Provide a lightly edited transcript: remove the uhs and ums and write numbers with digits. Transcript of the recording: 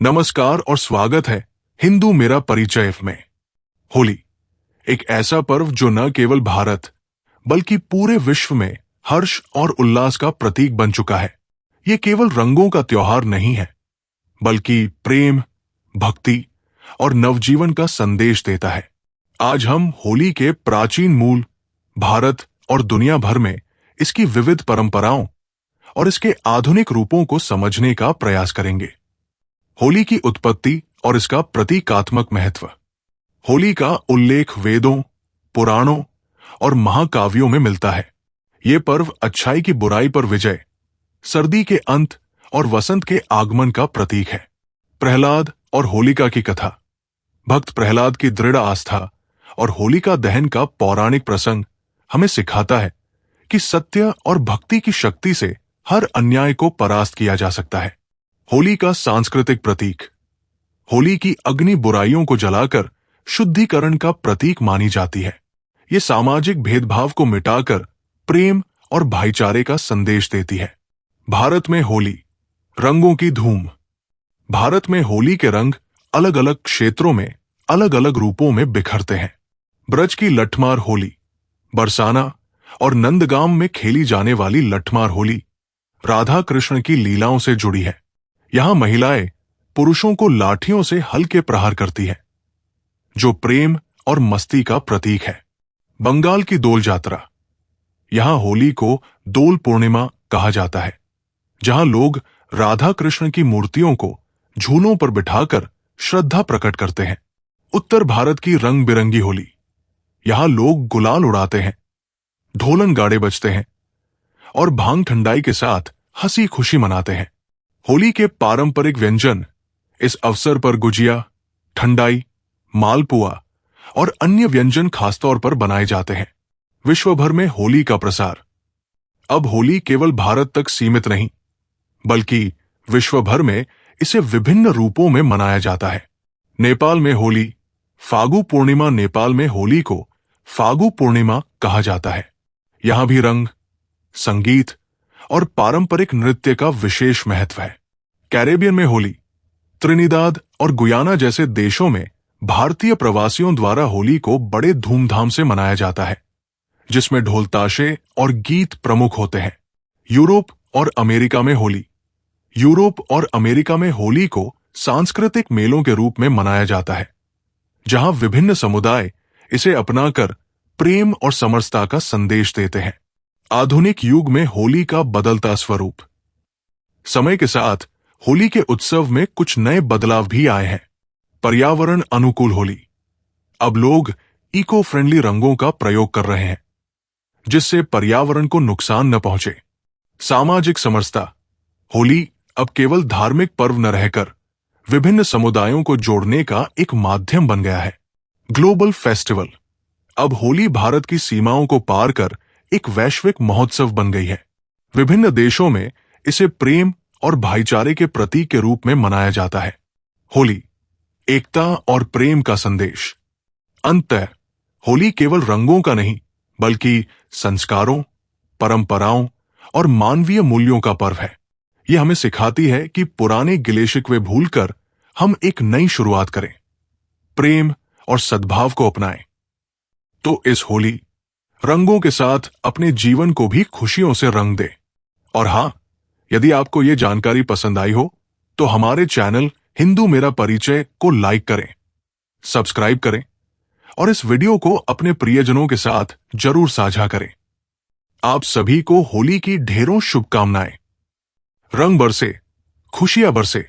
नमस्कार और स्वागत है हिंदू मेरा परिचय में। होली एक ऐसा पर्व जो न केवल भारत बल्कि पूरे विश्व में हर्ष और उल्लास का प्रतीक बन चुका है। ये केवल रंगों का त्योहार नहीं है, बल्कि प्रेम, भक्ति और नवजीवन का संदेश देता है। आज हम होली के प्राचीन मूल, भारत और दुनिया भर में इसकी विविध परंपराओं और इसके आधुनिक रूपों को समझने का प्रयास करेंगे। होली की उत्पत्ति और इसका प्रतीकात्मक महत्व। होली का उल्लेख वेदों, पुराणों और महाकाव्यों में मिलता है। ये पर्व अच्छाई की बुराई पर विजय, सर्दी के अंत और वसंत के आगमन का प्रतीक है। प्रहलाद और होलिका की कथा। भक्त प्रहलाद की दृढ़ आस्था और होलिका दहन का पौराणिक प्रसंग हमें सिखाता है कि सत्य और भक्ति की शक्ति से हर अन्याय को परास्त किया जा सकता है। होली का सांस्कृतिक प्रतीक। होली की अग्नि बुराइयों को जलाकर शुद्धिकरण का प्रतीक मानी जाती है। ये सामाजिक भेदभाव को मिटाकर प्रेम और भाईचारे का संदेश देती है। भारत में होली, रंगों की धूम। भारत में होली के रंग अलग अलग क्षेत्रों में अलग अलग रूपों में बिखरते हैं। ब्रज की लठमार होली, बरसाना और नंदगाम में खेली जाने वाली लठमार होली राधा कृष्ण की लीलाओं से जुड़ी है। यहां महिलाएं पुरुषों को लाठियों से हल्के प्रहार करती है, जो प्रेम और मस्ती का प्रतीक है। बंगाल की दोल जात्रा। यहां होली को दोल पूर्णिमा कहा जाता है, जहां लोग राधा कृष्ण की मूर्तियों को झूलों पर बिठाकर श्रद्धा प्रकट करते हैं। उत्तर भारत की रंग बिरंगी होली। यहां लोग गुलाल उड़ाते हैं, ढोलन गाड़े बजते हैं और भांग ठंडाई के साथ हंसी खुशी मनाते हैं। होली के पारंपरिक व्यंजन। इस अवसर पर गुजिया, ठंडाई, मालपुआ और अन्य व्यंजन खासतौर पर बनाए जाते हैं। विश्व भर में होली का प्रसार। अब होली केवल भारत तक सीमित नहीं, बल्कि विश्व भर में इसे विभिन्न रूपों में मनाया जाता है। नेपाल में होली, फागु पूर्णिमा। नेपाल में होली को फागु पूर्णिमा कहा जाता है। यहां भी रंग, संगीत और पारंपरिक नृत्य का विशेष महत्व है। कैरेबियन में होली। त्रिनिदाद और गुयाना जैसे देशों में भारतीय प्रवासियों द्वारा होली को बड़े धूमधाम से मनाया जाता है, जिसमें ढोल ताशे और गीत प्रमुख होते हैं। यूरोप और अमेरिका में होली। यूरोप और अमेरिका में होली को सांस्कृतिक मेलों के रूप में मनाया जाता है, जहां विभिन्न समुदाय इसे अपनाकर प्रेम और समरसता का संदेश देते हैं। आधुनिक युग में होली का बदलता स्वरूप। समय के साथ होली के उत्सव में कुछ नए बदलाव भी आए हैं। पर्यावरण अनुकूल होली। अब लोग इको फ्रेंडली रंगों का प्रयोग कर रहे हैं, जिससे पर्यावरण को नुकसान न पहुंचे। सामाजिक समरसता। होली अब केवल धार्मिक पर्व न रहकर विभिन्न समुदायों को जोड़ने का एक माध्यम बन गया है। Global festival. अब होली भारत की सीमाओं को पार कर एक वैश्विक महोत्सव बन गई है। विभिन्न देशों में इसे प्रेम और भाईचारे के प्रतीक के रूप में मनाया जाता है। होली एकता और प्रेम का संदेश। अंततः होली केवल रंगों का नहीं, बल्कि संस्कारों, परंपराओं और मानवीय मूल्यों का पर्व है। यह हमें सिखाती है कि पुराने गिले शिकवे भूलकर हम एक नई शुरुआत करें, प्रेम और सद्भाव को अपनाएं। तो इस होली रंगों के साथ अपने जीवन को भी खुशियों से रंग दे। और हां, यदि आपको यह जानकारी पसंद आई हो तो हमारे चैनल हिंदू मेरा परिचय को लाइक करें, सब्सक्राइब करें और इस वीडियो को अपने प्रियजनों के साथ जरूर साझा करें। आप सभी को होली की ढेरों शुभकामनाएं। रंग बरसे, खुशियां बरसे